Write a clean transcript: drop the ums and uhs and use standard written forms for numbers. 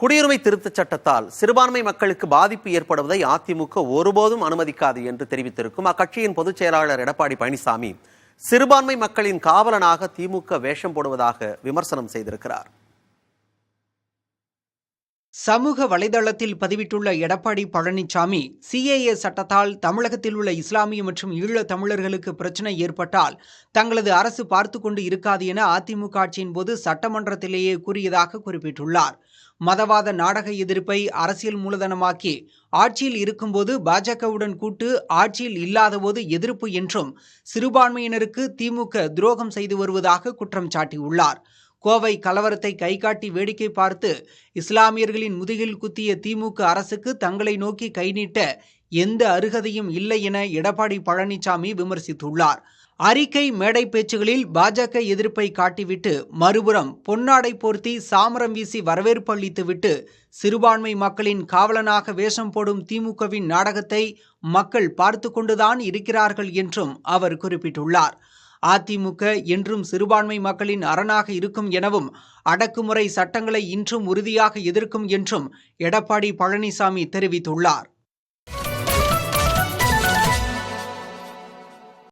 குடியுரிமை திருத்தச் சட்டத்தால் சிறுபான்மை மக்களுக்கு பாதிப்பு ஏற்படுவதை அதிமுக ஒருபோதும் அனுமதிக்காது என்று தெரிவித்திருக்கும் அக்கட்சியின் பொதுச் செயலாளர் எடப்பாடி பழனிசாமி சிறுபான்மை மக்களின் காவலனாக திமுக வேஷம் போடுவதாக விமர்சனம் செய்திருக்கிறார். சமூக வலைதளத்தில் பதிவிட்டுள்ள எடப்பாடி பழனிசாமி, சிஏஏ சட்டத்தால் தமிழகத்தில் உள்ள இஸ்லாமிய மற்றும் ஈழ தமிழர்களுக்கு பிரச்சனை ஏற்பட்டால் தங்களது அரசு பார்த்து கொண்டு இருக்காது என அதிமுக ஆட்சியின் போது சட்டமன்றத்திலேயே கூறியதாக குறிப்பிட்டுள்ளார். மதவாத நாடக எதிர்ப்பை அரசியல் மூலதனமாக்கி ஆட்சியில் இருக்கும்போது பாஜகவுடன் கூட்டு, ஆட்சியில் இல்லாதபோது எதிர்ப்பு என்றும் சிறுபான்மையினருக்கு திமுக துரோகம் செய்து வருவதாக குற்றம் சாட்டியுள்ளார். கோவை கலவரத்தை கைகாட்டி வேடிக்கை பார்த்து இஸ்லாமியர்களின் முதுகில் குத்திய திமுக அரசுக்கு தங்களை நோக்கி கை நீட்ட எந்த அருகதையும் இல்லை என எடப்பாடி பழனிசாமி விமர்சித்துள்ளார். அறிக்கை மேடை பேச்சுகளில் பாஜக எதிர்ப்பை காட்டிவிட்டு மறுபுறம் பொன்னாடை போர்த்தி சாமரம் வீசி வரவேற்பு அளித்துவிட்டு சிறுபான்மை மக்களின் காவலனாக வேஷம் போடும் திமுகவின் நாடகத்தை மக்கள் பார்த்து கொண்டுதான் இருக்கிறார்கள் என்றும் அவர் குறிப்பிட்டுள்ளார். அதிமுக என்றும் சிறுபான்மை மக்களின் அரணாக இருக்கும் எனவும் அடக்குமுறை சட்டங்களை இன்றும் உறுதியாக எதிர்க்கும் என்றும் எடப்பாடி பழனிசாமி தெரிவித்துள்ளார்.